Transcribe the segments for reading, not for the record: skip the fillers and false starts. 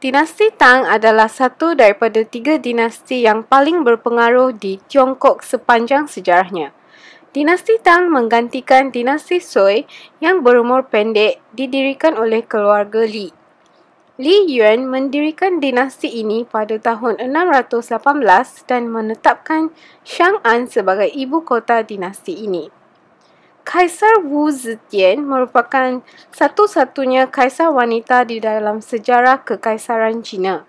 Dinasti Tang adalah satu daripada 3 dinasti yang paling berpengaruh di Tiongkok sepanjang sejarahnya. Dinasti Tang menggantikan dinasti Sui yang berumur pendek didirikan oleh keluarga Li. Li Yuan mendirikan dinasti ini pada tahun 618 dan menetapkan Chang'an sebagai ibu kota dinasti ini. Kaisar Wu Zetian merupakan satu-satunya kaisar wanita di dalam sejarah kekaisaran China.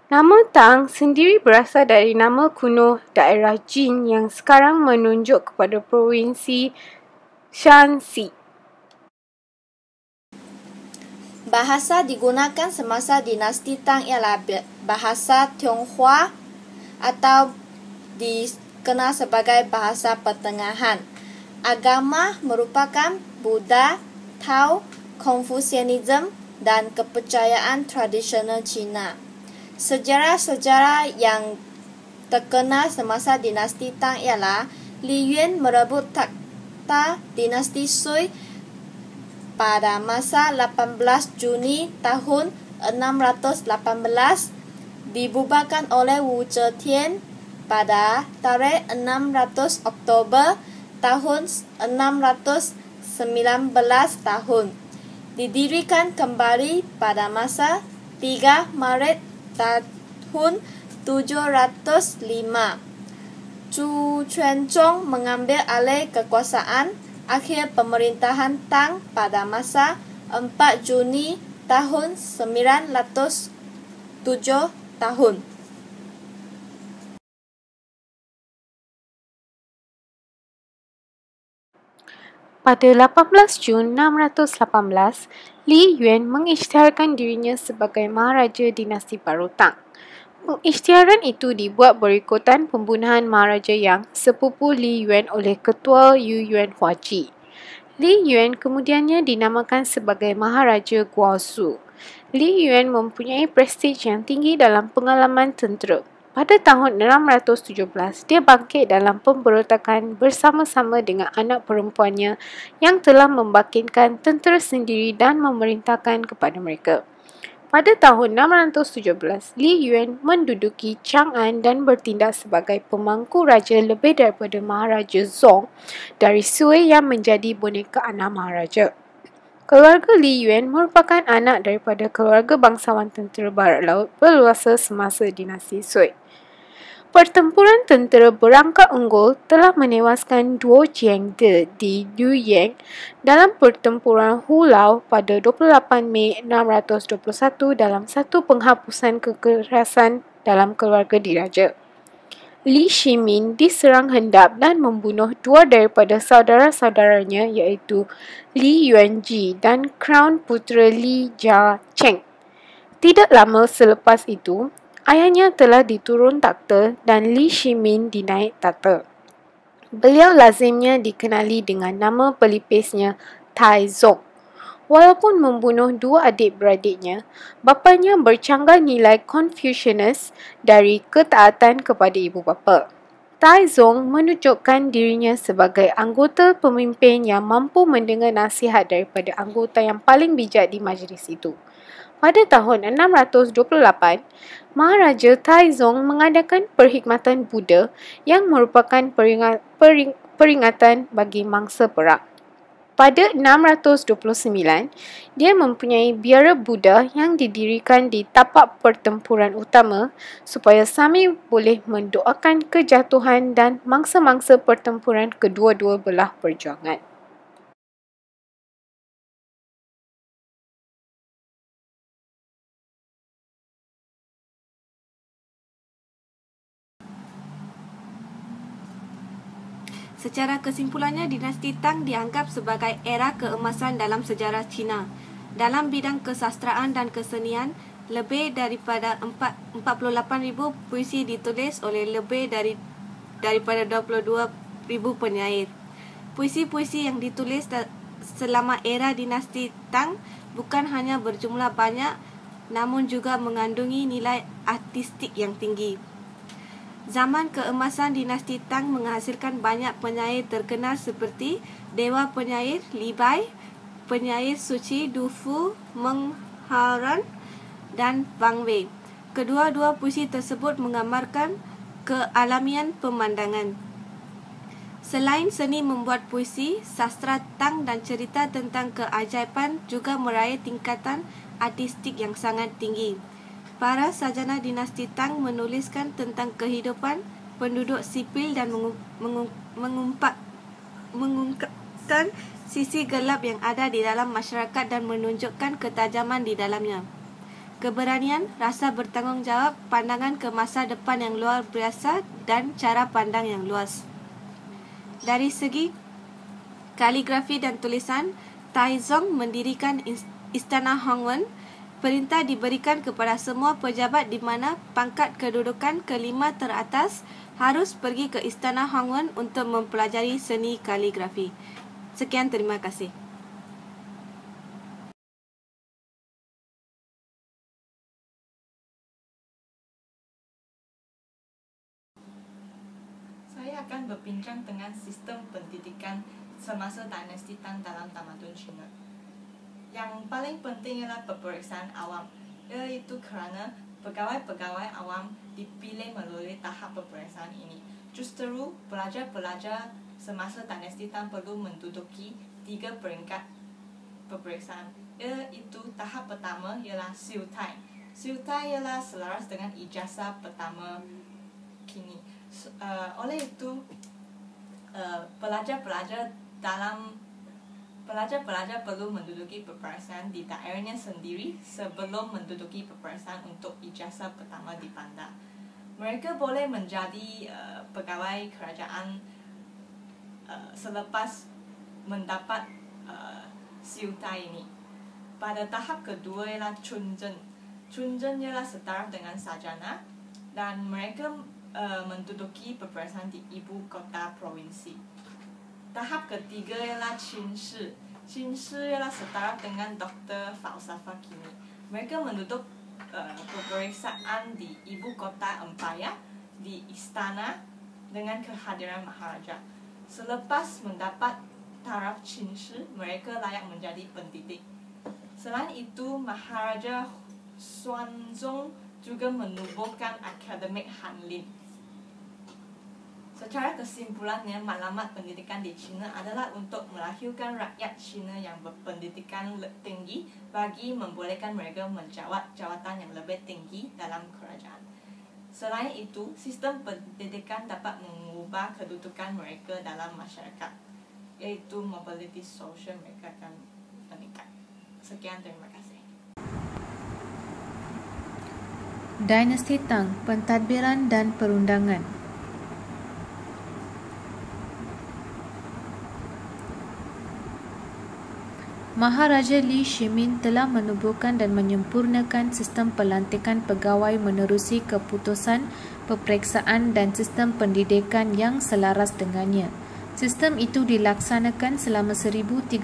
Nama Tang sendiri berasal dari nama kuno daerah Jin yang sekarang menunjuk kepada provinsi Shanxi. Bahasa digunakan semasa dinasti Tang ialah bahasa Tionghoa atau dikenal sebagai bahasa pertengahan. Agama merupakan Buddha, Tao, Confucianism dan kepercayaan tradisional Cina. Sejarah-sejarah yang terkenal semasa dinasti Tang ialah Li Yuan merebut takhta dinasti Sui pada masa 18 Juni tahun 618, dibubarkan oleh Wu Zetian pada tarikh 600 Oktober tahun 619 tahun. Didirikan kembali pada masa 3 Maret tahun 705. Zhu Quanzhong mengambil alih kekuasaan akhir pemerintahan Tang pada masa 4 Juni tahun 907 tahun. Pada 18 Jun 618, Li Yuan mengisytiharkan dirinya sebagai Maharaja dinasti baru Tang. Pengisytiharan itu dibuat berikutan pembunuhan Maharaja Yang, sepupu Li Yuan oleh ketua Yu Yuan Huaji. Li Yuan kemudiannya dinamakan sebagai Maharaja Guozhou. Li Yuan mempunyai prestij yang tinggi dalam pengalaman tentera. Pada tahun 617, dia bangkit dalam pemberontakan bersama-sama dengan anak perempuannya yang telah membangkitkan tentera sendiri dan memerintahkan kepada mereka. Pada tahun 617, Li Yuan menduduki Chang'an dan bertindak sebagai pemangku raja lebih daripada Maharaja Zong dari Sui yang menjadi boneka anak Maharaja. Keluarga Li Yuan merupakan anak daripada keluarga bangsawan tentera barat laut berluasa semasa dinasti Sui. Pertempuran tentera berangkat unggul telah menewaskan Duo Jiangde di Luyang dalam pertempuran Hulao pada 28 Mei 621 dalam satu penghapusan kekerasan dalam keluarga diraja. Li Shimin diserang hendap dan membunuh dua daripada saudara-saudaranya iaitu Li Yuanji dan Crown Putera Li Jiacheng. Tidak lama selepas itu, ayahnya telah diturun takhta dan Li Shimin dinaik takhta. Beliau lazimnya dikenali dengan nama pelipisnya Taizong. Walaupun membunuh dua adik-beradiknya, bapanya bercanggah nilai Confucianus dari ketaatan kepada ibu bapa. Taizong menunjukkan dirinya sebagai anggota pemimpin yang mampu mendengar nasihat daripada anggota yang paling bijak di majlis itu. Pada tahun 628, Maharaja Taizong mengadakan perkhidmatan Buddha yang merupakan peringatan bagi mangsa perang. Pada 629, dia mempunyai biara Buddha yang didirikan di tapak pertempuran utama supaya Sami boleh mendoakan kejatuhan dan mangsa-mangsa pertempuran kedua-dua belah perjuangan. Secara kesimpulannya, dinasti Tang dianggap sebagai era keemasan dalam sejarah Cina. Dalam bidang kesastraan dan kesenian, lebih daripada 48,000 puisi ditulis oleh lebih daripada 22,000 penyair. Puisi-puisi yang ditulis selama era dinasti Tang bukan hanya berjumlah banyak, namun juga mengandungi nilai artistik yang tinggi. Zaman keemasan dinasti Tang menghasilkan banyak penyair terkenal seperti Dewa Penyair Li Bai, penyair suci Du Fu, Meng Haoran, dan Wang Wei. Kedua-dua puisi tersebut menggambarkan kealamian pemandangan. Selain seni membuat puisi, sastra Tang dan cerita tentang keajaiban juga meraih tingkatan artistik yang sangat tinggi. Para sarjana dinasti Tang menuliskan tentang kehidupan penduduk sipil dan mengungkapkan sisi gelap yang ada di dalam masyarakat dan menunjukkan ketajaman di dalamnya. Keberanian, rasa bertanggungjawab, pandangan ke masa depan yang luar biasa dan cara pandang yang luas. Dari segi kaligrafi dan tulisan, Taizong mendirikan Istana Hongwen. Perintah diberikan kepada semua pejabat di mana pangkat kedudukan kelima teratas harus pergi ke Istana Hongwen untuk mempelajari seni kaligrafi. Sekian, terima kasih. Saya akan berbincang dengan sistem pendidikan semasa dinasti Tang dalam tamadun Cina. Yang paling penting ialah peperiksaan awam, iaitu kerana pegawai-pegawai awam dipilih melalui tahap peperiksaan ini. Justru pelajar-pelajar semasa dinasti Tang perlu menduduki 3 peringkat peperiksaan, iaitu tahap pertama ialah Siu Tai. Siu Tai ialah selaras dengan ijazah pertama kini. Oleh itu, pelajar-pelajar perlu menduduki peperiksaan di daerahnya sendiri sebelum menduduki peperiksaan untuk ijazah pertama di bandar. Mereka boleh menjadi pegawai kerajaan selepas mendapat Siu Tai ini. Pada tahap kedua ialah Chunzhen. Chunzhen ialah setaraf dengan sarjana dan mereka menduduki peperiksaan di ibu kota provinsi. Tahap ketiga ialah Qin Shi. Qin Shi ialah setaraf dengan doktor falsafah kini. Mereka menduduk peperiksaan di ibu kota empayar, di istana dengan kehadiran Maharaja. Selepas mendapat taraf Qin Shi, mereka layak menjadi pendidik. Selain itu, Maharaja Xuanzong juga menubuhkan Akademik Hanlin. Secara kesimpulannya, maklumat pendidikan di China adalah untuk melahirkan rakyat China yang berpendidikan tinggi bagi membolehkan mereka menjawat jawatan yang lebih tinggi dalam kerajaan. Selain itu, sistem pendidikan dapat mengubah kedudukan mereka dalam masyarakat, iaitu mobility sosial mereka akan meningkat. Sekian, terima kasih. Dinasti Tang, pentadbiran dan perundangan. Maharaja Li Shimin telah menubuhkan dan menyempurnakan sistem pelantikan pegawai menerusi keputusan, peperiksaan dan sistem pendidikan yang selaras dengannya. Sistem itu dilaksanakan selama 1300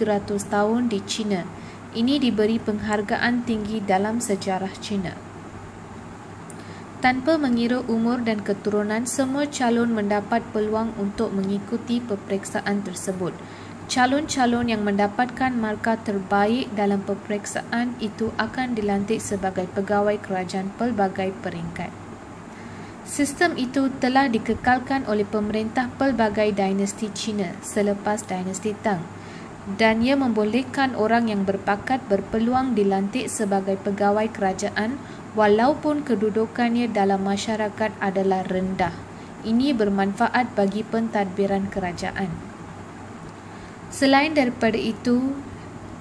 tahun di China. Ini diberi penghargaan tinggi dalam sejarah China. Tanpa mengira umur dan keturunan, semua calon mendapat peluang untuk mengikuti peperiksaan tersebut. Calon-calon yang mendapatkan markah terbaik dalam peperiksaan itu akan dilantik sebagai pegawai kerajaan pelbagai peringkat. Sistem itu telah dikekalkan oleh pemerintah pelbagai dinasti Cina selepas dinasti Tang, dan ia membolehkan orang yang berbakat berpeluang dilantik sebagai pegawai kerajaan walaupun kedudukannya dalam masyarakat adalah rendah. Ini bermanfaat bagi pentadbiran kerajaan. Selain daripada itu,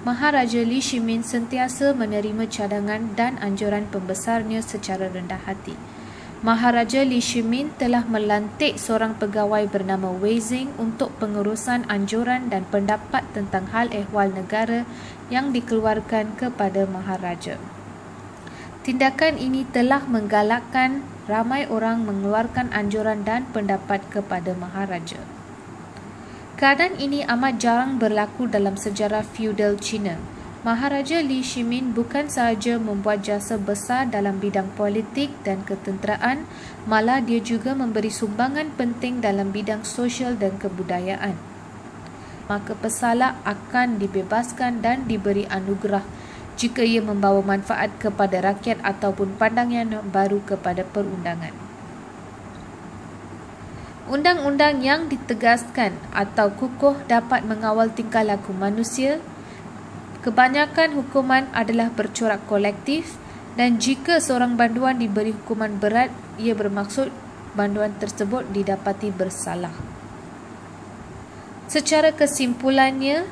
Maharaja Li Shimin sentiasa menerima cadangan dan anjuran pembesarnya secara rendah hati. Maharaja Li Shimin telah melantik seorang pegawai bernama Wei Zeng untuk pengurusan anjuran dan pendapat tentang hal ehwal negara yang dikeluarkan kepada Maharaja. Tindakan ini telah menggalakkan ramai orang mengeluarkan anjuran dan pendapat kepada Maharaja. Keadaan ini amat jarang berlaku dalam sejarah feudal China. Maharaja Li Shimin bukan sahaja membuat jasa besar dalam bidang politik dan ketenteraan, malah dia juga memberi sumbangan penting dalam bidang sosial dan kebudayaan. Maka pesalah akan dibebaskan dan diberi anugerah jika ia membawa manfaat kepada rakyat ataupun pandangan baru kepada perundangan. Undang-undang yang ditegaskan atau kukuh dapat mengawal tingkah laku manusia. Kebanyakan hukuman adalah bercorak kolektif, dan jika seorang banduan diberi hukuman berat, ia bermaksud banduan tersebut didapati bersalah. Secara kesimpulannya,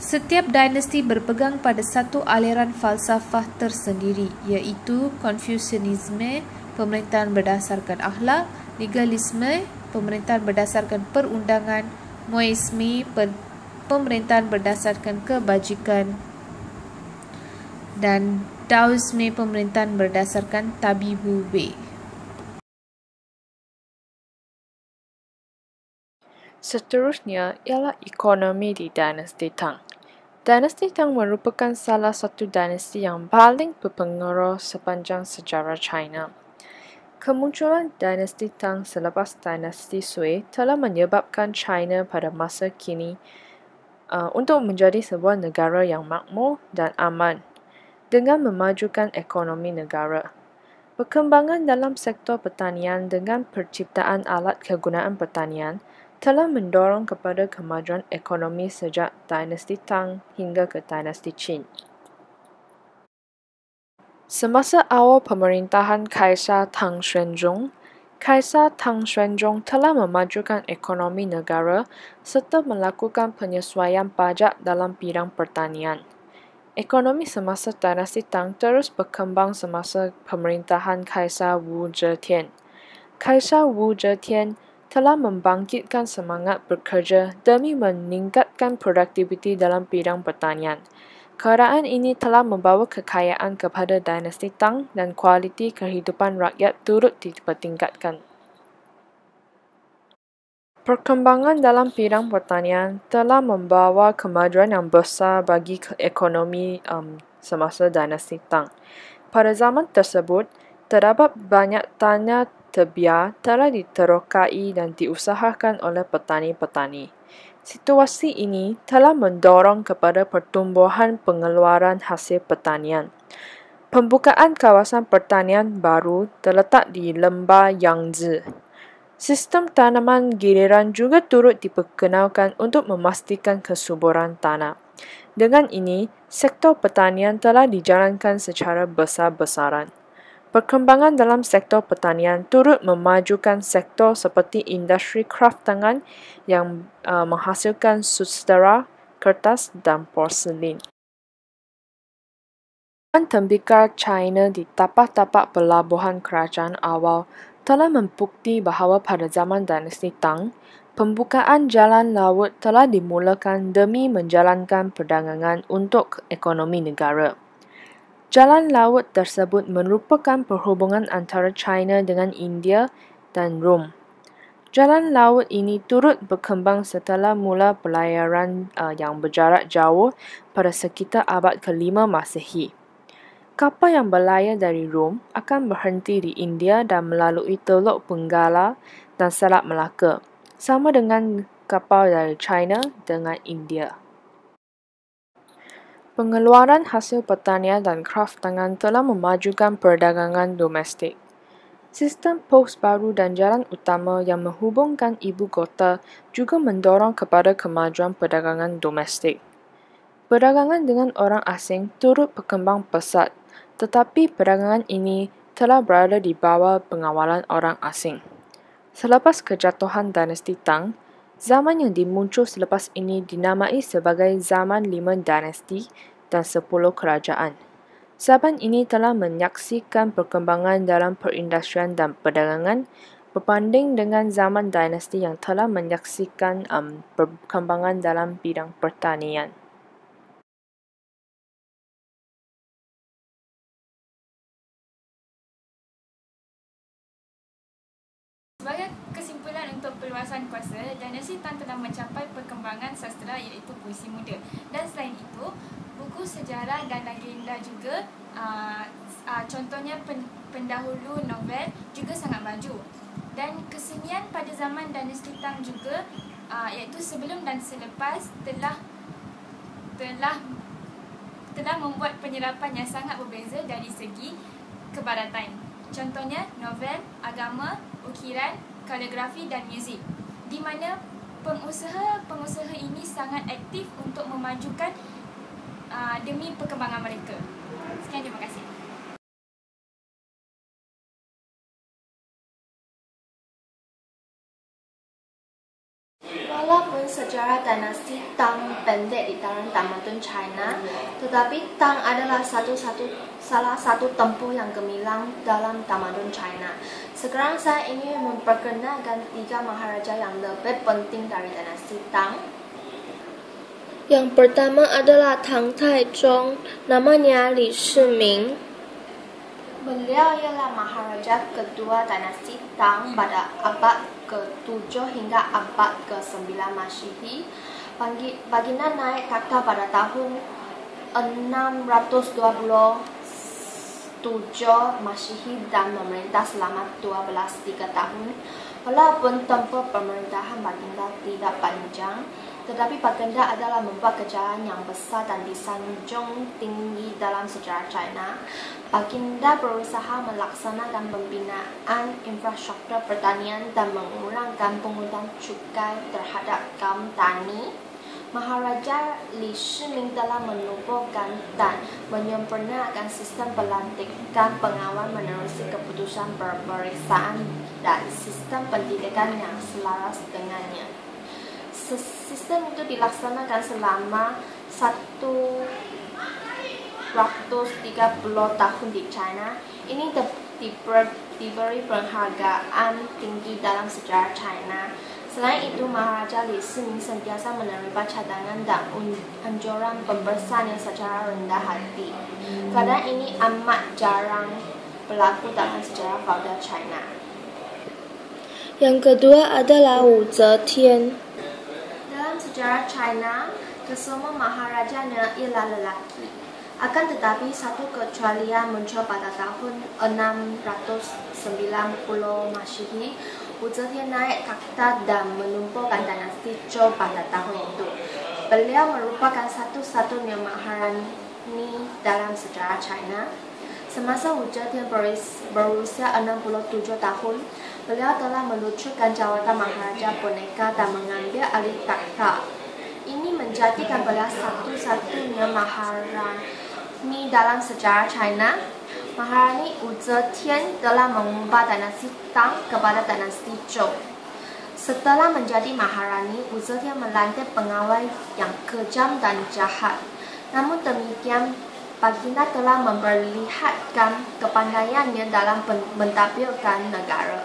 setiap dinasti berpegang pada satu aliran falsafah tersendiri, iaitu Konfusianisme, pemerintahan berdasarkan akhlak; legalisme, pemerintahan berdasarkan perundangan; Moisme, pemerintahan berdasarkan kebajikan; dan Daoisme, pemerintahan berdasarkan tabibu. Seterusnya ialah ekonomi di dinasti Tang. Dinasti Tang merupakan salah satu dinasti yang paling berpengaruh sepanjang sejarah China. Kemunculan dinasti Tang selepas dinasti Sui telah menyebabkan China pada masa kini untuk menjadi sebuah negara yang makmur dan aman dengan memajukan ekonomi negara. Perkembangan dalam sektor pertanian dengan penciptaan alat kegunaan pertanian telah mendorong kepada kemajuan ekonomi sejak dinasti Tang hingga ke dinasti Qin. Semasa awal pemerintahan Kaisar Tang Xuanzong, Kaisar Tang Xuanzong telah memajukan ekonomi negara serta melakukan penyesuaian pajak dalam bidang pertanian. Ekonomi semasa dinasti Tang terus berkembang semasa pemerintahan Kaisar Wu Zetian. Kaisar Wu Zetian telah membangkitkan semangat bekerja demi meningkatkan produktiviti dalam bidang pertanian. Keadaan ini telah membawa kekayaan kepada dinasti Tang dan kualiti kehidupan rakyat turut dipertingkatkan. Perkembangan dalam bidang pertanian telah membawa kemajuan yang besar bagi ekonomi semasa dinasti Tang. Pada zaman tersebut, terdapat banyak tanah terbiar telah diterokai dan diusahakan oleh petani-petani. Situasi ini telah mendorong kepada pertumbuhan pengeluaran hasil pertanian. Pembukaan kawasan pertanian baru terletak di lembah Yangtze. Sistem tanaman giliran juga turut diperkenalkan untuk memastikan kesuburan tanah. Dengan ini, sektor pertanian telah dijalankan secara besar-besaran. Perkembangan dalam sektor pertanian turut memajukan sektor seperti industri kraft tangan yang menghasilkan sutera, kertas dan porselin. Tembikar China di tapak-tapak pelabuhan kerajaan awal telah membukti bahawa pada zaman dinasti Tang, pembukaan jalan laut telah dimulakan demi menjalankan perdagangan untuk ekonomi negara. Jalan laut tersebut merupakan perhubungan antara China dengan India dan Rom. Jalan laut ini turut berkembang setelah mula pelayaran yang berjarak jauh pada sekitar abad ke-5 Masehi. Kapal yang berlayar dari Rom akan berhenti di India dan melalui Teluk Benggala dan Selat Melaka, sama dengan kapal dari China dengan India. Pengeluaran hasil pertanian dan kraft tangan telah memajukan perdagangan domestik. Sistem pos baru dan jalan utama yang menghubungkan ibu kota juga mendorong kepada kemajuan perdagangan domestik. Perdagangan dengan orang asing turut berkembang pesat, tetapi perdagangan ini telah berada di bawah pengawalan orang asing. Selepas kejatuhan dinasti Tang, zaman yang dimuncul selepas ini dinamai sebagai Zaman 5 Dinasti dan 10 Kerajaan. Zaman ini telah menyaksikan perkembangan dalam perindustrian dan perdagangan berbanding dengan zaman dinasti yang telah menyaksikan perkembangan dalam bidang pertanian. Sebagai kesimpulan untuk perluasan kuasa, dinasti Tang telah mencapai perkembangan sastera iaitu puisi muda. Dan selain itu, buku sejarah dan legenda juga, contohnya pendahulu novel juga sangat maju. Dan kesenian pada zaman dinasti Tang juga, iaitu sebelum dan selepas telah telah membuat penyerapan yang sangat berbeza dari segi kebaratan. Contohnya novel, agama, ukiran, kaligrafi dan muzik, di mana pengusaha ini sangat aktif untuk memajukan demi perkembangan mereka. Sekian, terima kasih. Walaupun sejarah dinasti Tang pendek di dalam tamadun China, tetapi Tang adalah salah satu tempoh yang gemilang dalam tamadun China. Sekarang saya ingin memperkenalkan 3 maharaja yang lebih penting dari dinasti Tang. Yang pertama adalah Tang Taizong, namanya Li Shiming. Beliau ialah maharaja kedua dinasti Tang pada abad ke-7 hingga abad ke-9 Masehi. Baginda naik takhta pada tahun 627 Masehi dan memerintah selama 3 tahun. Walaupun tempoh pemerintahan baginda tidak panjang, tetapi baginda adalah membuat kejayaan yang besar dan disanjung tinggi dalam sejarah China. Baginda berusaha melaksanakan pembinaan infrastruktur pertanian dan mengurangkan pungutan cukai terhadap kaum tani. Maharaja Li Shiming telah menubuhkan dan menyempurnakan sistem pelantikan pengawal menerusi keputusan pemeriksaan dan sistem pendidikan yang selaras dengannya. Sistem itu dilaksanakan selama 130 tahun di China. Ini diberi penghargaan tinggi dalam sejarah China. Selain itu, Maharaja Li Shiming sentiasa menerima cadangan dan anjuran pembesaran secara rendah hati. Keadaan ini amat jarang berlaku dalam sejarah feodal China. Yang kedua adalah Wu Zetian. Dalam sejarah China, kesemua maharajanya ialah lelaki. Akan tetapi, satu kecualian muncul pada tahun 690 Masehi. Wu Zetian naik takhta dan menumbuhkan dinasti Zhou pada tahun itu. Beliau merupakan satu-satunya maharani dalam sejarah China. Semasa Wu Zetian berusia 67 tahun, beliau telah meluncurkan jawatan Maharaja Boneka dan mengambil alih takhta. Ini menjadikan beliau satu-satunya maharani dalam sejarah China. Maharani Wu Zetian telah mengubah dinasti Tang kepada dinasti Zhou. Setelah menjadi maharani, Wu Zetian melantik pengawal yang kejam dan jahat. Namun demikian, baginda telah memperlihatkan kepandaiannya dalam mentadbirkan negara.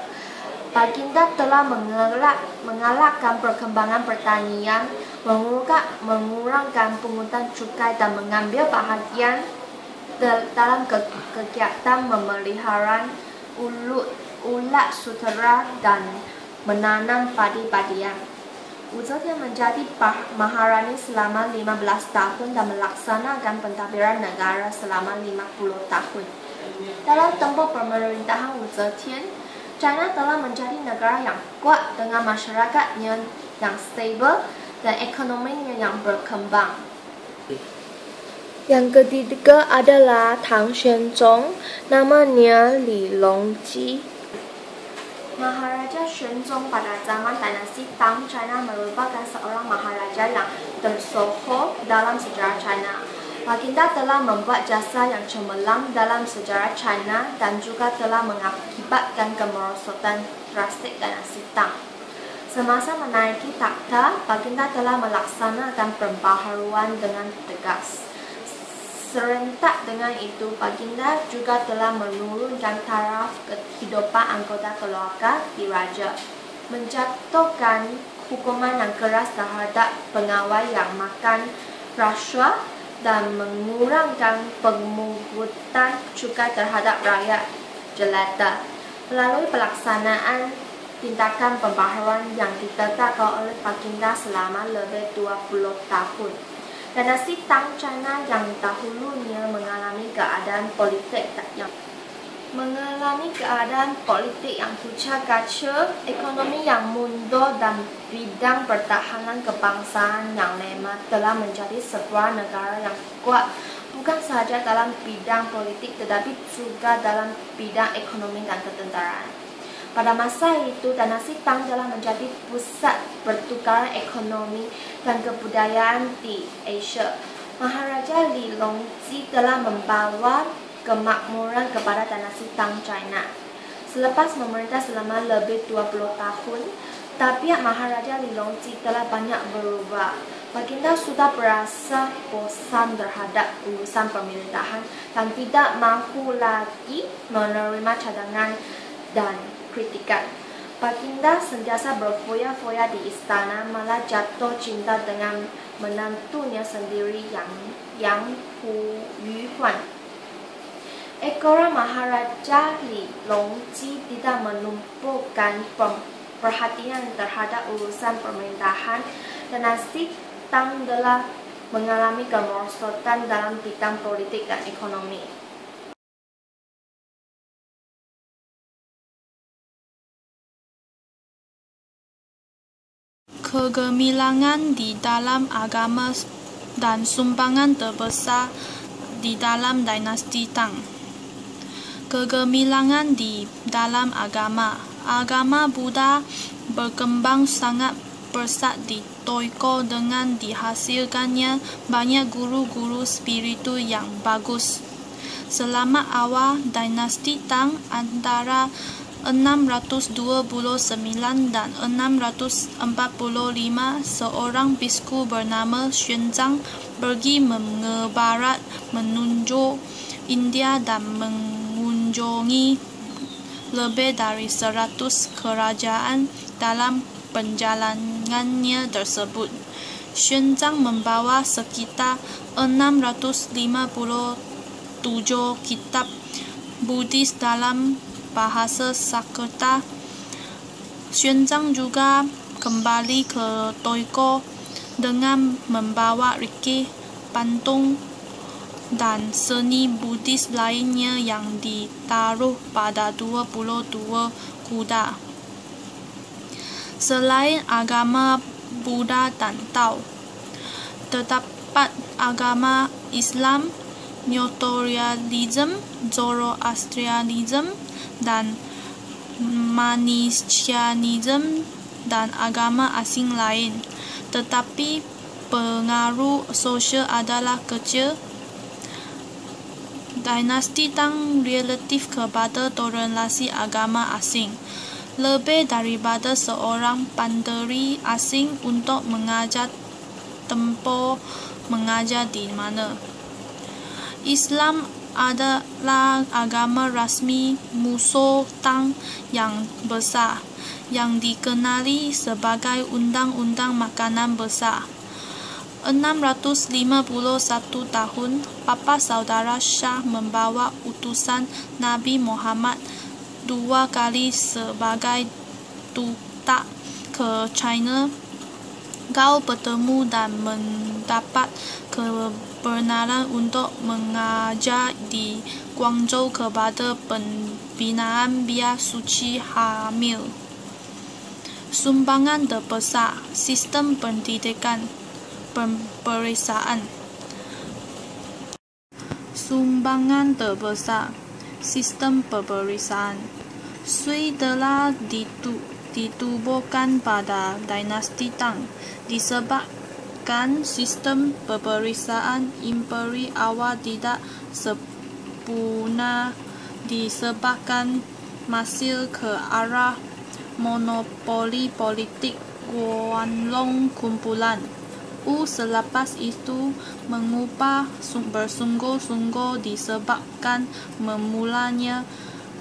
Baginda telah mengalahkan perkembangan pertanian, mengurangkan pungutan cukai dan mengambil bahagian dalam kegiatan memelihara ulat sutera dan menanam padi-padian. Wu Zetian menjadi maharani selama 15 tahun dan melaksanakan pentadbiran negara selama 50 tahun. Dalam tempoh pemerintahan Wu Zetian, China telah menjadi negara yang kuat dengan masyarakatnya yang stabil dan ekonominya yang berkembang. Yang ketiga adalah Tang Xuanzong, namanya Li Longji. Maharaja Xuanzong pada zaman dinasti Tang China merupakan seorang maharaja yang tersohor dalam sejarah China. Baginda telah membuat jasa yang cemerlang dalam sejarah China dan juga telah mengakibatkan kemerosotan drastik dinasti Tang. Semasa menaiki takhta, Baginda telah melaksanakan pembaharuan dengan tegas. Serentak dengan itu, Baginda juga telah menurunkan taraf kehidupan anggota keluarga diraja, menjatuhkan hukuman yang keras terhadap pengawal yang makan rasuah dan mengurangkan pemungutan cukai terhadap rakyat jelata. Melalui pelaksanaan tindakan pembaharuan yang ditetapkan oleh Baginda selama lebih 20 tahun. Dinasti Tang China yang dahulunya mengalami keadaan politik yang kucar-kacir, ekonomi yang mundur dan bidang pertahanan kebangsaan yang lemah telah menjadi sebuah negara yang kuat bukan sahaja dalam bidang politik tetapi juga dalam bidang ekonomi dan ketenteraan. Pada masa itu, dinasti Tang telah menjadi pusat pertukaran ekonomi dan kebudayaan di Asia. Maharaja Li Longji telah membawa kemakmuran kepada dinasti Tang China. Selepas memerintah selama lebih 20 tahun, tabiat Maharaja Li Longji telah banyak berubah. Baginda sudah berasa bosan terhadap urusan pemerintahan dan tidak mahu lagi menerima cadangan dan kritikan. Baginda sentiasa berfoya-foya di istana, malah jatuh cinta dengan menantunya sendiri Yang Yu Huan. Ekor Maharaja Li Longji tidak menumpukan perhatian terhadap urusan pemerintahan. Dinasti Tang telah mengalami kemerosotan dalam bidang politik dan ekonomi. Kegemilangan di dalam agama dan sumbangan terbesar di dalam dinasti Tang. Kegemilangan di dalam agama Buddha berkembang sangat pesat di Toiko dengan dihasilkannya banyak guru-guru spiritu yang bagus. Selama awal dinasti Tang antara 629 dan 645, seorang bisku bernama Xuanzang pergi mengebarat menuju India dan mengunjungi lebih dari 100 kerajaan. Dalam perjalanannya tersebut, Xuanzang membawa sekitar 657 kitab Buddhis dalam bahasa Sanskerta. Xuanzang juga kembali ke Toiko dengan membawa riki, pantun, dan seni Buddhis lainnya yang ditaruh pada 22 kuda. Selain agama Buddha dan Tao, terdapat agama Islam, Nestorianism, Zoroastrianism, dan Manichaeism dan agama asing lain. Tetapi pengaruh sosial adalah kecil. Dinasti Tang relatif kepada toleransi agama asing. Lebih daripada seorang pandiri asing untuk mengajar tempoh mengajar di mana. Islam adalah agama rasmi musuh Tang yang besar, yang dikenali sebagai Undang-Undang Makanan Besar. 651 tahun, Papa Saudara Shah membawa utusan Nabi Muhammad 2 kali sebagai duta ke China. Kau bertemu dan mendapat kebenaran untuk mengajar di Guangzhou kepada pembinaan biar suci hamil. Sumbangan terbesar, sistem pendidikan, pemeriksaan. Sumbangan terbesar, sistem pemeriksaan. Sui telah ditubuhkan pada dinasti Tang disebabkan sistem pemeriksaan imperi awal tidak sempurna disebabkan masih ke arah monopoli politik Guanlong kumpulan. Selepas itu mengubah bersungguh-sungguh disebabkan memulanya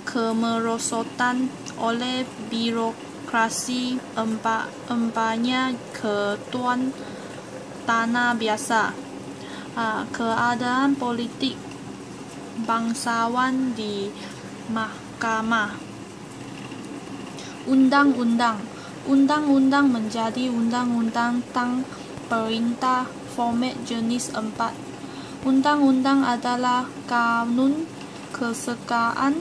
kemerosotan oleh birokrasi empanya ketuan tanah biasa. Keadaan politik bangsawan di mahkamah. Undang-undang menjadi undang-undang Tang. Perintah format jenis 4. Undang-undang adalah kanun kesekaan.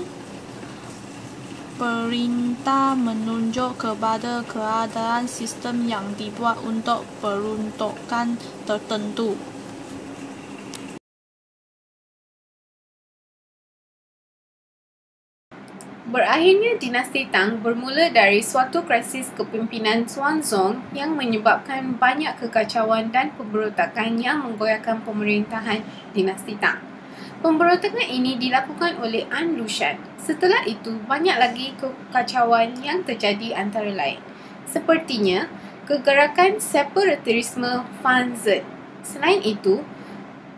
Perintah menunjuk kepada keadaan sistem yang dibuat untuk peruntukan tertentu. Berakhirnya dinasti Tang bermula dari suatu krisis kepimpinan Xuanzong yang menyebabkan banyak kekacauan dan pemberontakan yang menggoyahkan pemerintahan dinasti Tang. Pemberontakan ini dilakukan oleh An Lushan. Setelah itu, banyak lagi kekacauan yang terjadi antara lain. Sepertinya, kegerakan separatisme Fanzhen. Selain itu,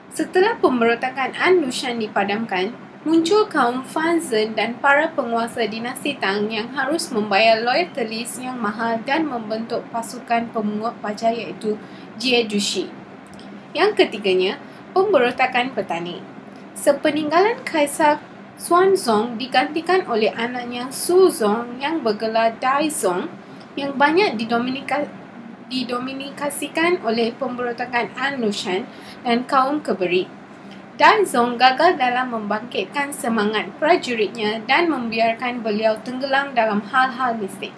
setelah pemberontakan An Lushan dipadamkan, muncul kaum Fanzhen dan para penguasa dinasti Tang yang harus membayar loyalties yang mahal dan membentuk pasukan pemungut pajak iaitu Jie Dushi. Yang ketiganya, pemberontakan petani. Sepeninggalan Kaisar Xuanzong digantikan oleh anaknya Suzong yang bergelar Daizong yang banyak didominasikan oleh pemberontakan An Lushan dan kaum keberi. Daizong gagal dalam membangkitkan semangat prajuritnya dan membiarkan beliau tenggelam dalam hal-hal mistik.